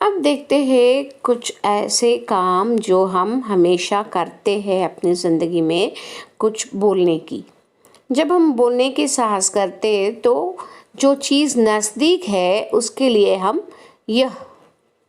अब देखते हैं कुछ ऐसे काम जो हम हमेशा करते हैं अपनी ज़िंदगी में, कुछ बोलने की। जब हम बोलने की साहस करते हैं तो जो चीज़ नज़दीक है उसके लिए हम यह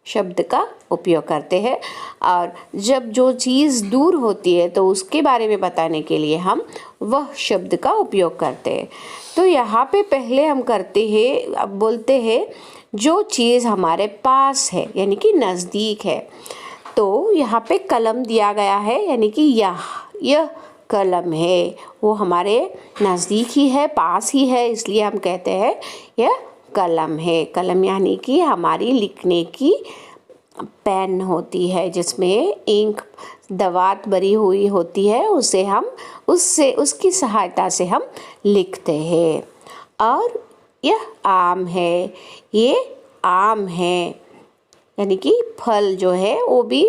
शब्द का उपयोग करते हैं, और जब जो चीज़ दूर होती है तो उसके बारे में बताने के लिए हम वह शब्द का उपयोग करते हैं। तो यहाँ पे पहले हम करते हैं, अब बोलते हैं जो चीज़ हमारे पास है यानी कि नज़दीक है। तो यहाँ पे कलम दिया गया है, यानी कि यह कलम है, वो हमारे नज़दीक ही है, पास ही है, इसलिए हम कहते हैं यह कलम है। कलम यानी कि हमारी लिखने की पेन होती है जिसमें इंक दवात भरी हुई होती है, उसकी सहायता से हम लिखते हैं। और यह आम है, ये आम है, यानी कि फल जो है वो भी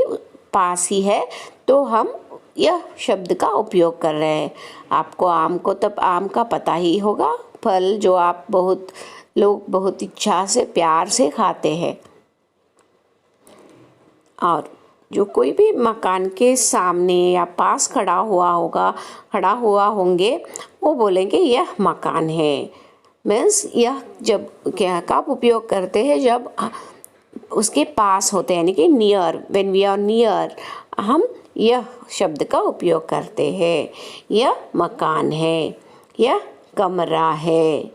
पास ही है, तो हम यह शब्द का उपयोग कर रहे हैं। आपको आम को तब आम का पता ही होगा, फल जो आप लोग बहुत इच्छा से प्यार से खाते हैं। और जो कोई भी मकान के सामने या पास खड़ा हुआ होंगे, वो बोलेंगे यह मकान है। मीन्स यह जब क्या कब उपयोग करते हैं, जब उसके पास होते हैं, यानी कि near, when we are near, हम यह शब्द का उपयोग करते हैं। यह मकान है, यह कमरा है।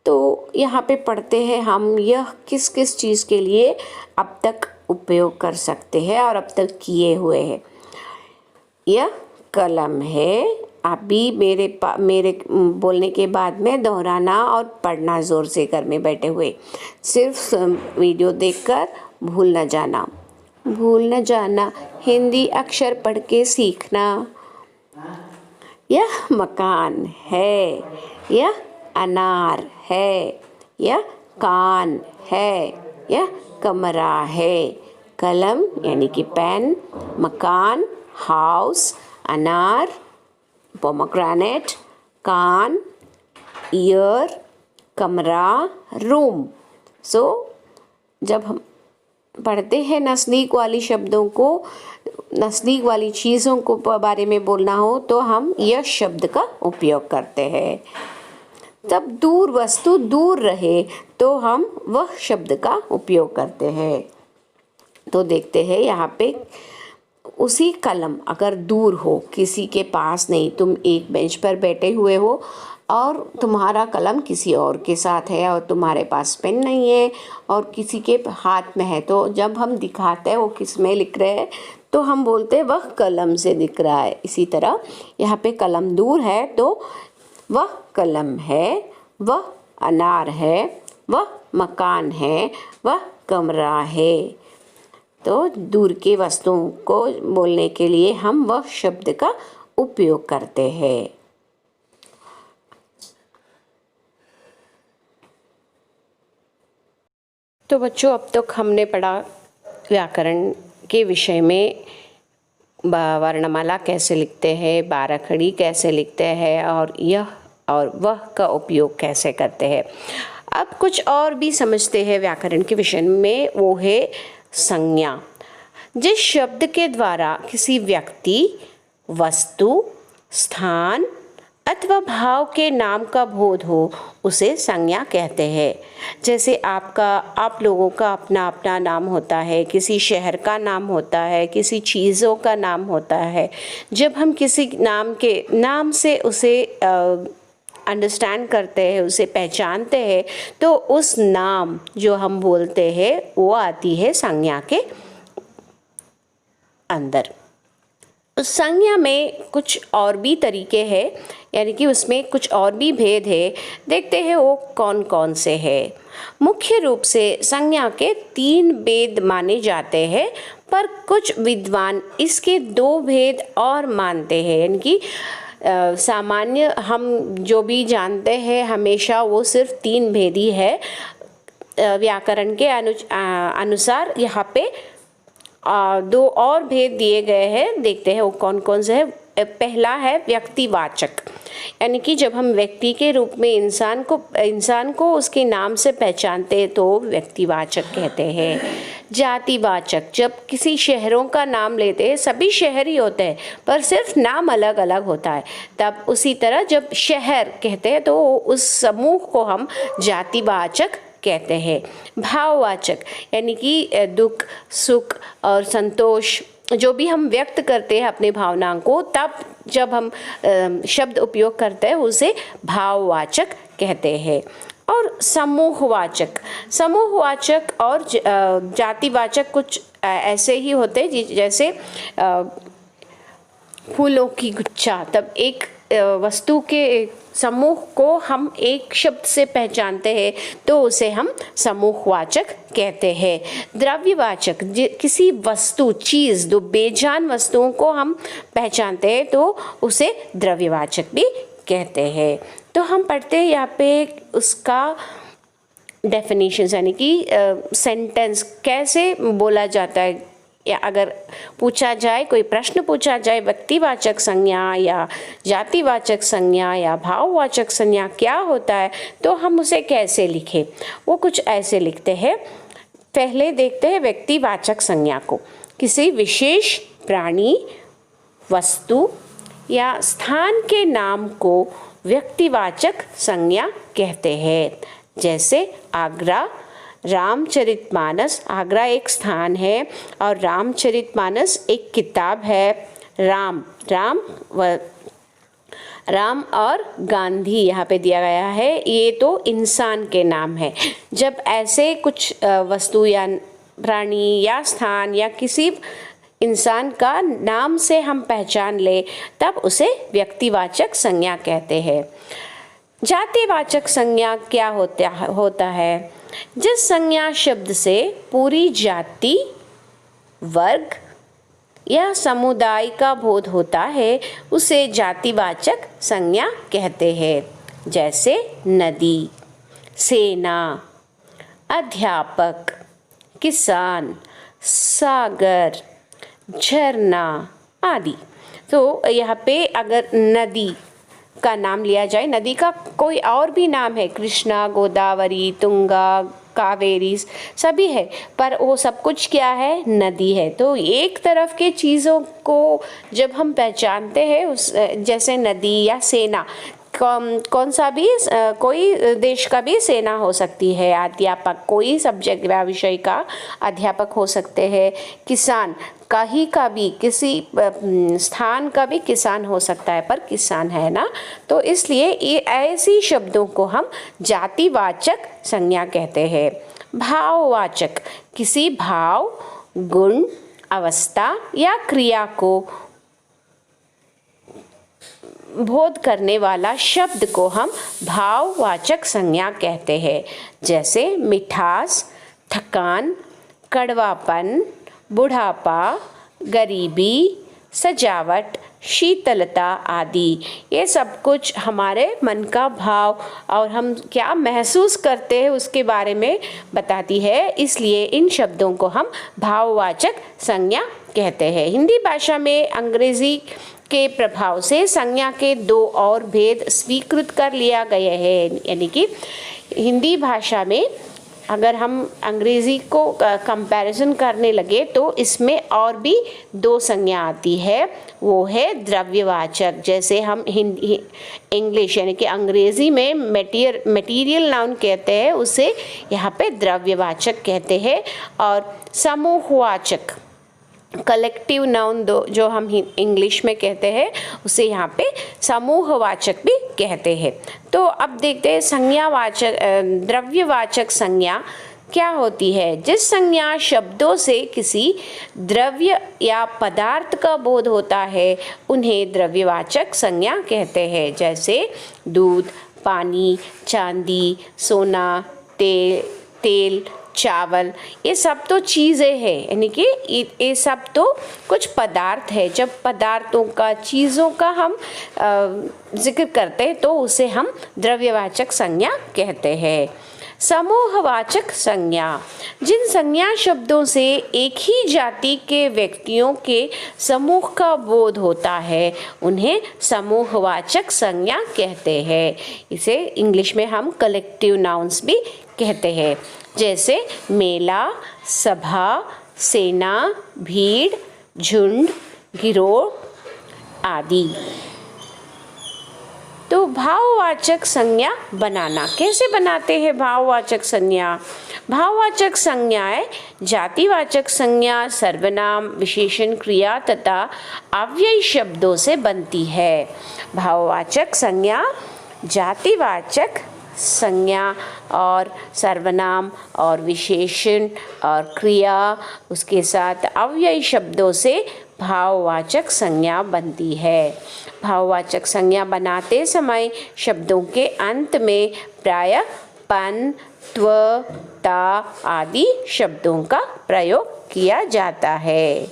तो यहाँ पे पढ़ते हैं हम यह किस किस चीज़ के लिए अब तक उपयोग कर सकते हैं और अब तक किए हुए हैं। यह कलम है। अभी मेरे बोलने के बाद में दोहराना और पढ़ना ज़ोर से घर में बैठे हुए, सिर्फ वीडियो देखकर भूल न जाना, हिंदी अक्षर पढ़ के सीखना। यह मकान है, यह अनार है, यह कान है, यह कमरा है। कलम यानी कि पेन, मकान हाउस, अनार पोमोग्रेनेट, कान ईयर, कमरा रूम। सो जब हम पढ़ते हैं नज़दीक वाली शब्दों को, नज़दीक वाली चीज़ों को बारे में बोलना हो तो हम यह शब्द का उपयोग करते हैं। जब दूर वस्तु दूर रहे तो हम वह शब्द का उपयोग करते हैं। तो देखते हैं यहाँ पे उसी कलम अगर दूर हो, किसी के पास नहीं, तुम एक बेंच पर बैठे हुए हो और तुम्हारा कलम किसी और के साथ है और तुम्हारे पास पेन नहीं है और किसी के हाथ में है, तो जब हम दिखाते हैं वो किस में लिख रहे हैं तो हम बोलते हैं वह कलम से दिख रहा है। इसी तरह यहाँ पे कलम दूर है तो वह कलम है, वह अनार है, वह मकान है, वह कमरा है। तो दूर की वस्तुओं को बोलने के लिए हम वह शब्द का उपयोग करते हैं। तो बच्चों, अब तक हमने पढ़ा व्याकरण के विषय में, वर्णमाला कैसे लिखते हैं, बाराखड़ी कैसे लिखते हैं और यह और वह का उपयोग कैसे करते हैं। अब कुछ और भी समझते हैं व्याकरण के विषय में, वो है संज्ञा। जिस शब्द के द्वारा किसी व्यक्ति, वस्तु, स्थान अथवा भाव के नाम का बोध हो उसे संज्ञा कहते हैं। जैसे आप लोगों का अपना अपना नाम होता है, किसी शहर का नाम होता है, किसी चीज़ों का नाम होता है। जब हम किसी नाम से उसे अंडरस्टैंड करते हैं, उसे पहचानते हैं, तो उस नाम जो हम बोलते हैं वो आती है संज्ञा के अंदर। उस संज्ञा में कुछ और भी तरीके हैं, यानी कि उसमें कुछ और भी भेद है। देखते हैं वो कौन कौन से हैं। मुख्य रूप से संज्ञा के 3 भेद माने जाते हैं, पर कुछ विद्वान इसके 2 भेद और मानते हैं। यानी कि सामान्य हम जो भी जानते हैं हमेशा वो सिर्फ 3 भेद ही है। व्याकरण के अनुसार यहाँ पे 2 और भेद दिए गए हैं। देखते हैं वो कौन कौन से हैं। पहला है व्यक्तिवाचक, यानी कि जब हम व्यक्ति के रूप में इंसान को उसके नाम से पहचानते हैं तो व्यक्तिवाचक कहते हैं। जातिवाचक, जब किसी शहरों का नाम लेते हैं, सभी शहर ही होते हैं पर सिर्फ नाम अलग अलग होता है, तब उसी तरह जब शहर कहते हैं तो उस समूह को हम जातिवाचक कहते हैं। भाववाचक, यानी कि दुख, सुख और संतोष जो भी हम व्यक्त करते हैं अपने भावनाओं को, तब जब हम शब्द उपयोग करते हैं उसे भाववाचक कहते हैं। और समूहवाचक और जातिवाचक कुछ ऐसे ही होते हैं जैसे फूलों की गुच्छा, तब एक वस्तु के समूह को हम एक शब्द से पहचानते हैं तो उसे हम समूहवाचक कहते हैं। द्रव्यवाचक, किसी वस्तु, चीज़, दो बेजान वस्तुओं को हम पहचानते हैं तो उसे द्रव्यवाचक भी कहते हैं। तो हम पढ़ते हैं यहाँ पे उसका डेफिनेशन, यानी कि सेंटेंस कैसे बोला जाता है, या अगर पूछा जाए, कोई प्रश्न पूछा जाए व्यक्तिवाचक संज्ञा या जातिवाचक संज्ञा या भाववाचक संज्ञा क्या होता है तो हम उसे कैसे लिखें। वो कुछ ऐसे लिखते हैं। पहले देखते हैं व्यक्तिवाचक संज्ञा को। किसी विशेष प्राणी, वस्तु या स्थान के नाम को व्यक्तिवाचक संज्ञा कहते हैं। जैसे आगरा, रामचरितमानस, आगरा एक स्थान है और रामचरितमानस एक किताब है। राम और गांधी यहाँ पे दिया गया है, ये तो इंसान के नाम है। जब ऐसे कुछ वस्तु या प्राणी या स्थान या किसी इंसान का नाम से हम पहचान ले तब उसे व्यक्तिवाचक संज्ञा कहते हैं। जातिवाचक संज्ञा क्या होता है? जिस संज्ञा शब्द से पूरी जाति, वर्ग या समुदाय का बोध होता है उसे जातिवाचक संज्ञा कहते हैं। जैसे नदी, सेना, अध्यापक, किसान, सागर, झरना आदि। तो यहाँ पे अगर नदी का नाम लिया जाए, नदी का कोई और भी नाम है, कृष्णा, गोदावरी, तुंगा, कावेरी, सभी है, पर वो सब कुछ क्या है? नदी है। तो एक तरफ के चीज़ों को जब हम पहचानते हैं उस, जैसे नदी या सेना, कौन सा भी कोई देश का भी सेना हो सकती है। अध्यापक, कोई सब्जेक्ट या विषय का अध्यापक हो सकते हैं। किसान, कहीं का भी, किसी स्थान का भी किसान हो सकता है, पर किसान है ना, तो इसलिए ये ऐसी शब्दों को हम जातिवाचक संज्ञा कहते हैं। भाववाचक, किसी भाव, गुण, अवस्था या क्रिया को बोध करने वाला शब्द को हम भाववाचक संज्ञा कहते हैं। जैसे मिठास, थकान, कड़वापन, बुढ़ापा, गरीबी, सजावट, शीतलता आदि। ये सब कुछ हमारे मन का भाव और हम क्या महसूस करते हैं उसके बारे में बताती है, इसलिए इन शब्दों को हम भाववाचक संज्ञा कहते हैं। हिंदी भाषा में अंग्रेजी के प्रभाव से संज्ञा के दो और भेद स्वीकृत कर लिया गया है। यानी कि हिंदी भाषा में अगर हम अंग्रेज़ी को कंपैरिजन करने लगे तो इसमें और भी दो संज्ञा आती है, वो है द्रव्यवाचक। जैसे हम हिंदी, इंग्लिश यानी कि अंग्रेज़ी में मटेरियल नाउन कहते हैं, उसे यहाँ पे द्रव्यवाचक कहते हैं। और समूहवाचक, कलेक्टिव नाउन जो हम इंग्लिश में कहते हैं, उसे यहाँ पे समूहवाचक भी कहते हैं। तो अब देखते हैं संज्ञावाचक, द्रव्यवाचक संज्ञा क्या होती है। जिस संज्ञा शब्दों से किसी द्रव्य या पदार्थ का बोध होता है उन्हें द्रव्यवाचक संज्ञा कहते हैं। जैसे दूध, पानी, चांदी, सोना, तेल, चावल, ये सब तो चीज़ें हैं, यानी कि ये सब तो कुछ पदार्थ है। जब पदार्थों का, चीज़ों का हम जिक्र करते हैं तो उसे हम द्रव्यवाचक संज्ञा कहते हैं। समूहवाचक संज्ञा, जिन संज्ञा शब्दों से एक ही जाति के व्यक्तियों के समूह का बोध होता है उन्हें समूहवाचक संज्ञा कहते हैं। इसे इंग्लिश में हम कलेक्टिव नाउन्स भी कहते हैं, जैसे मेला, सभा, सेना, भीड़, झुंड, गिरोह आदि। तो भाववाचक संज्ञा बनाना, कैसे बनाते हैं भाववाचक संज्ञा? भाववाचक संज्ञाएं जातिवाचक संज्ञा, सर्वनाम, विशेषण, क्रिया तथा अव्ययी शब्दों से बनती है। भाववाचक संज्ञा जातिवाचक संज्ञा और सर्वनाम और विशेषण और क्रिया उसके साथ अव्ययी शब्दों से भाववाचक संज्ञा बनती है। भाववाचक संज्ञा बनाते समय शब्दों के अंत में प्रायः पन, त्व, ता आदि शब्दों का प्रयोग किया जाता है।